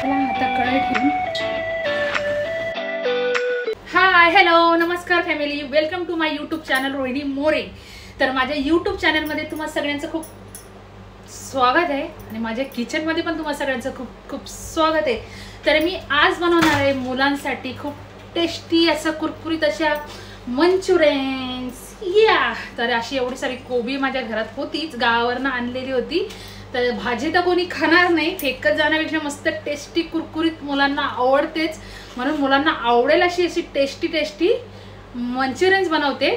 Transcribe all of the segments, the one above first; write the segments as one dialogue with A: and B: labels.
A: चला आता कढई ठेवून. हाय हॅलो नमस्कार family, welcome to my YouTube channel Rohini More. तर माझ्या यूट्यूब चॅनलमध्ये तुम्हा सगळ्यांचं खूप स्वागत आहे आणि माझ्या किचनमध्ये पण तुम्हा सगळ्यांचं खूप खूप स्वागत आहे. तर मी आज बनवणार आहे मुलांसाठी खूप टेस्टी असं कुरकुरीत अशा मंचुरियन्स. या तर अशी एवढी सारी कोबी माझ्या घरात होतीच, गावावरनं आणलेली होती. तर भाजी तर कोणी खाणार नाही, फेकत जाण्यापेक्षा मस्त टेस्टी कुरकुरीत मुलांना आवडतेच, म्हणून मुलांना आवडेल अशी अशी टेस्टी मंचुरियन्स बनवते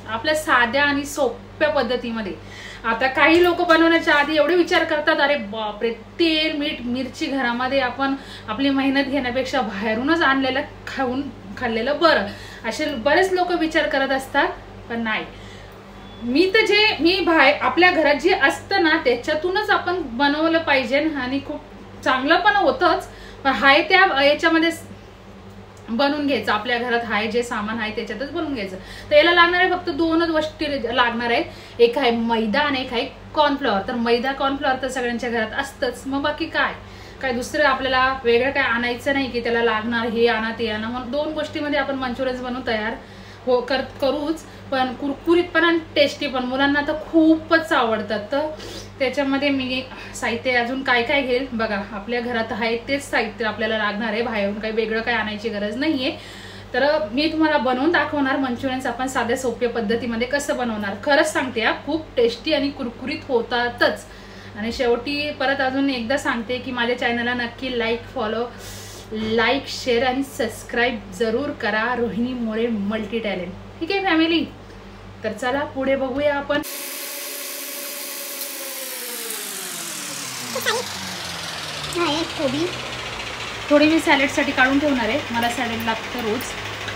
A: आपल्या साध्या आणि सोप्या पद्धतीमध्ये. आता काही लोक बनवण्याच्या आधी एवढे विचार करतात, अरे बापरे तेल मीठ मिरची घरामध्ये आपण आपली मेहनत घेण्यापेक्षा बाहेरूनच आणलेलं खाल्लेलं बरं, असे बरेच लोक विचार करत असतात. पण नाही, मी आपल्या घरात जे असतं ना त्याच्यातूनच आपण बनवलं पाहिजे आणि खूप चांगलं पण होतच. पण हाय त्या याच्यामध्ये बनवून घ्यायचं, आपल्या घरात हाय जे सामान आहे त्याच्यातच बनवून घ्यायचं. तर याला लागणारे फक्त दोनच गोष्टी लागणार आहेत, एक आहे मैदा आणि एक आहे कॉर्नफ्लॉवर. तर मैदा कॉर्नफ्लॉवर तर सगळ्यांच्या घरात असतंच, मग बाकी काय दुसरं आपल्याला वेगळं काय आणायचं नाही की त्याला लागणार हे आणा ते आणा. मग दोन गोष्टीमध्ये आपण मंचुरियन्स बनवून तयार करूच, पण कुरकुरीत पण आणि टेस्टी पण. मुलांना तर खूपच आवडतात. तर त्याच्यामध्ये मी साहित्य अजून काय काय घेईल बघा. आपल्या घरात आहे तेच साहित्य आपल्याला लागणार आहे, बाहेरून काही वेगळं काही आणायची गरज नाहीये. तर मी तुम्हाला बनवून दाखवणार मंचुरियन्स आपण साध्या सोप्या पद्धतीमध्ये कसं बनवणार. खरंच सांगते खूप टेस्टी आणि कुरकुरीत होतातच. आणि शेवटी परत अजून एकदा सांगते की माझ्या चॅनलला नक्की लाईक शेअर आणि सबस्क्राईब जरूर करा, रोहिणी मोरे मल्टी टॅलेंट. ठीक आहे फॅमिली, तर चला पुढे बघूया आपण. कोबी थोडी मी सॅलेडसाठी काढून ठेवणार आहे, मला सॅलेड लागतं रोज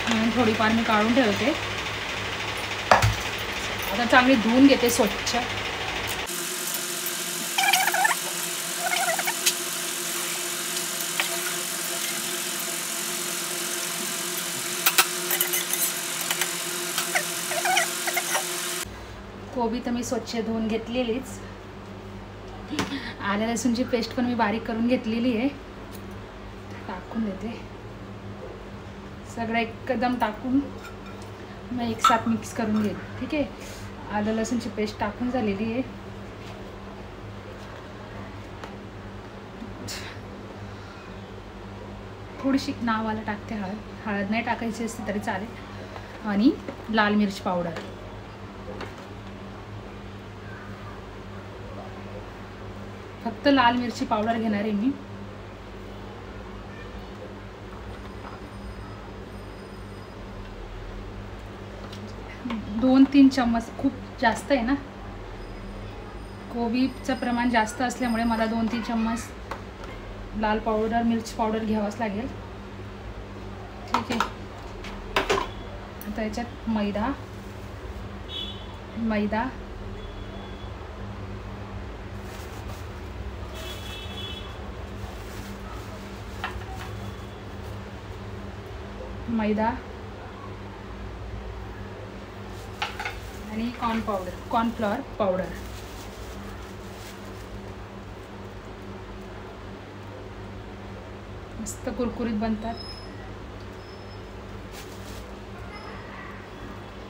A: म्हणून थोडीफार मी काढून ठेवते. आता चांगली धुवून घेते स्वच्छ. कोबी तर मी स्वच्छ धुवून घेतलेलीच. आल्या लसूणची पेस्ट पण मी बारीक करून घेतलेली आहे. टाकून देते सगळं एकदम टाकून मग एक साथ मिक्स करून घेते. ठीक आहे, आलं लसूणची पेस्ट टाकून झालेली आहे. थोडीशी नावाला टाकते हळद नाही टाकायची असते तरी चालेल. आणि लाल मिरची पावडर, फक्त लाल मिरची पावडर घेणार आहे मी. दोन 3 चम्मच, खूप जास्त आहे ना, कोबीचं प्रमाण जास्त असल्यामुळे मला 2-3 चम्मच लाल पावडर मिरची पावडर घ्यावाच लागेल. ठीक आहे, आता याच्यात मैदा आणि कॉर्नफ्लॉवर पावडर. मस्त कुरकुरीत बनतात.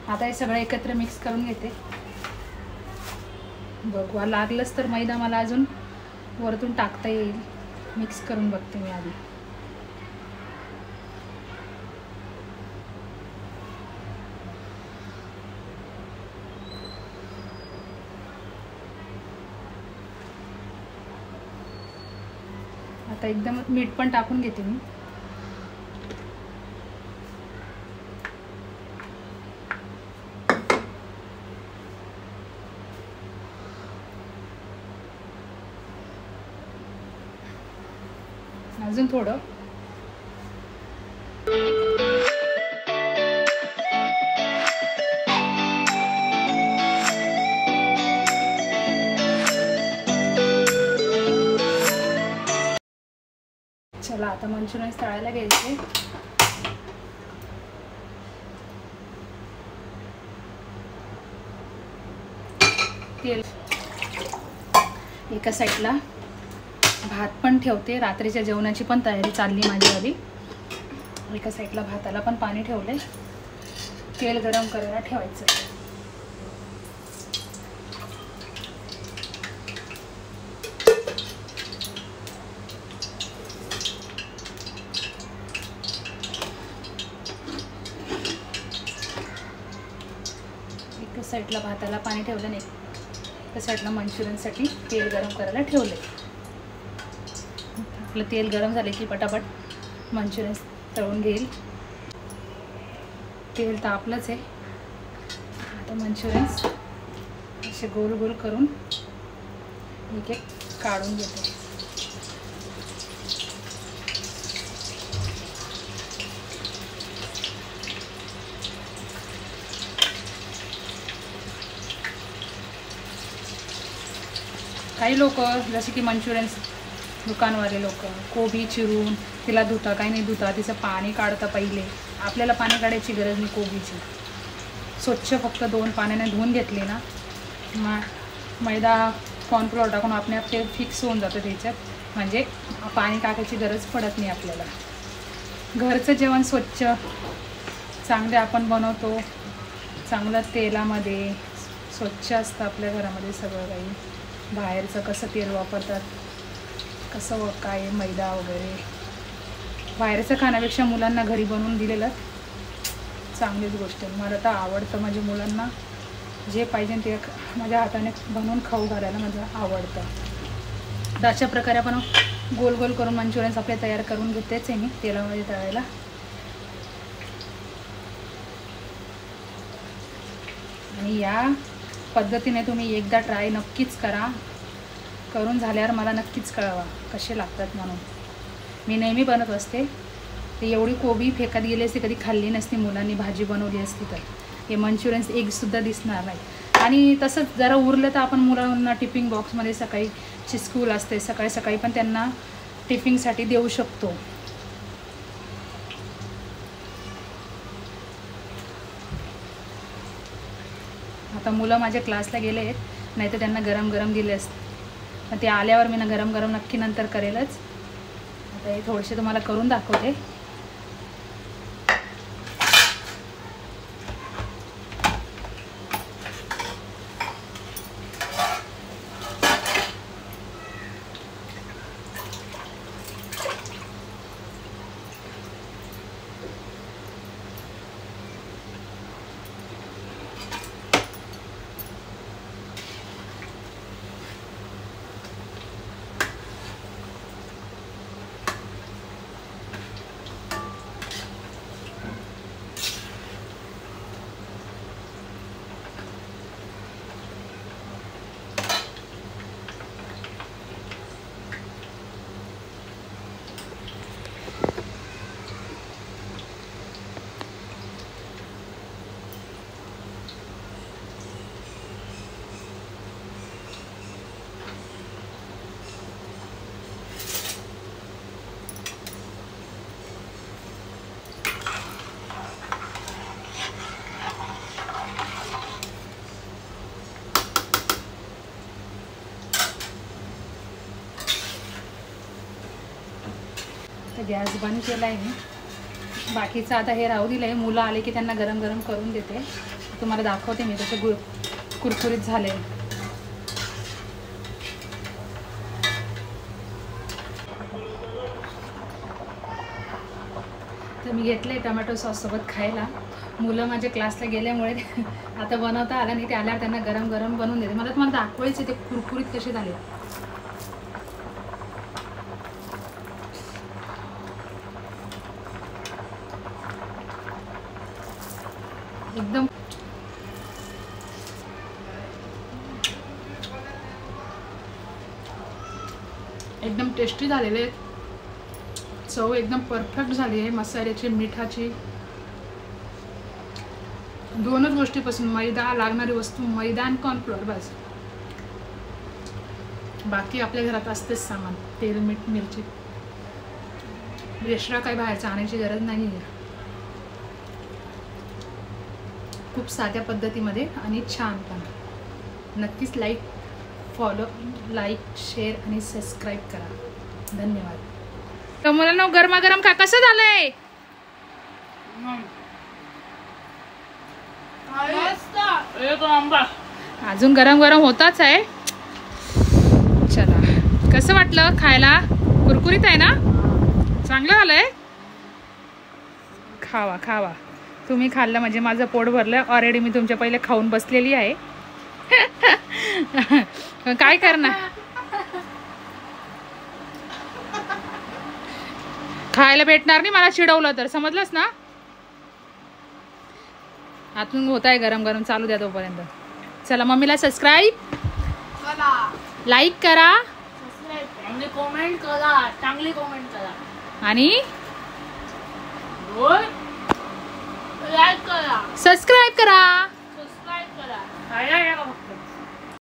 A: आता हे सगळं एकत्र मिक्स करून घेते. बघवा लागलंच तर मैदा मला अजून वरतून टाकता येईल. मिक्स करून बघते मी आधी. आता एकदम मीठ पण टाकून घेते मी. अजून थोडं. चला आता मंचुरियन्स तळायला घ्यायचे. तेल एका साईडला भात पण ठेवते, रात्रीच्या जेवणाची पण तयारी चालली माझी आधी. एका साईडला भाताला पण पाणी ठेवले, तेल गरम करायला ठेवायचं. एका साईडला भाताला पाणी ठेवलं, नाही एका साईडला मंचुरियनसाठी तेल गरम करायला ठेवले. आपलं तेल गरम झाले की पटापट मंचुरियन तळून घेईल. तेल तापलंच आहे. आता मंचुरियन्स असे गोल गोल करून एक एक काढून घेते. काही लोक जसे की मंचुरियन्स दुकानवाले लोक कोबी चिरून तिला धुता, काही नाही धुता, तिचं पाणी काढता पहिले. आपल्याला पाणी काढायची गरज नाही कोबीची. स्वच्छ फक्त 2 पाण्याने धुवून घेतली ना, मैदा कॉर्नफ्लोअर टाकून आपण ते फिक्स होऊन जातं त्याच्यात, म्हणजे पाणी टाकायची गरज पडत नाही आपल्याला. घरचं जेवण स्वच्छ चांगले आपण बनवतो, चांगलं तेलामध्ये स्वच्छ असतं आपल्या घरामध्ये सगळं काही. बाहेरचं कसं तेल वापरतात, कसं काय मैदा वगैरे. बाहेरचं खाण्यापेक्षा मुलांना घरी बनवून दिलेलं चांगलीच गोष्ट आहे. मला तर आवडतं, माझ्या मुलांना जे पाहिजे ते माझ्या हाताने बनवून खाऊ घालायला माझं आवडतं. तर अशा प्रकारे आपण गोल गोल करून मंचुरियन्स आपले तयार करून घेतेच आहे मी तेलामध्ये तळायला. आणि या पद्धतीने तुम्ही एकदा ट्राय नक्कीच करा. करून झाल्यावर मला नक्कीच कळवा कसे लागतात म्हणून. मी नेहमी बनवत असते. ते एवढी कोबी फेकत गेली असते, कधी खाल्ली नसती मुलांनी, भाजी बनवली असती तर. हे मंचुरियन्स एकसुद्धा दिसणार नाही. आणि तसंच जरा उरलं तर आपण मुलांना टिफिन बॉक्समध्ये सकाळीची स्कूल असते, सकाळी सकाळी पण त्यांना टिफिनसाठी देऊ शकतो. आता मुलं माझ्या क्लासला गेले आहेत, नाही तर त्यांना गरम गरम दिले असते. मग ते आल्यावर मी ना गरम गरम नक्की नंतर करेलच. आता हे थोडेसे तुम्हाला करून दाखवते. तर गॅस बंद केला आहे मी. बाकीचं आता हे राहू दिलं आहे. मुलं आले की त्यांना गरम गरम करून देते. तुम्हाला दाखवते मी कसे कुरकुरीत झाले. तर मी घेतले टोमॅटो सॉस सोबत खायला. मुलं माझ्या क्लासला गेल्यामुळे आता बनवता आला नाही. ते आल्यावर त्यांना गरम गरम बनवून देते. मला तुम्हाला दाखवायचे ते कुरकुरीत कसे झाले. एकदम एकदम टेस्टी झालेले आहेत. चव एकदम परफेक्ट झाली आहे. मसाल्याची, मिठाची, दोनच गोष्टीपासून. मैदा, लागणारी वस्तू मैदा आणि कॉर्नफ्लोअर, बस. बाकी आपल्या घरात असतेच सामान. तेल, मीठ, मिरची. एक्स्ट्रा काही बाहेरचं आणायची गरज नाही आहे. खूप साध्या पद्धतीमध्ये आणि छान पण. नक्कीच लाईक, शेअर आणि सबस्क्राईब करा. धन्यवाद. मुलांना गरमागरम खा. कसं झालंय? अजून गरम गरम होताच आहे. चला, कसं वाटलं खायला? कुरकुरीत आहे ना? चांगलं झालंय. खावा खावा. तुम्ही खाल्लं म्हणजे माझं पोट भरलं. ऑलरेडी मी तुमच्या पहिले खाऊन बसलेली आहे. काय करणार, खायला भेटणार नाही मला चिडवलं तर, समजलंस ना? आतून होत आहे गरम गरम, चालू द्या तोपर्यंत. चला, मम्मीला सबस्क्राईब करा, लाईक करा,
B: कमेंट करा, चांगली कमेंट करा
A: आणि
B: लाईक करा,
A: सबस्क्राईब करा.
B: सबस्क्राईब करा.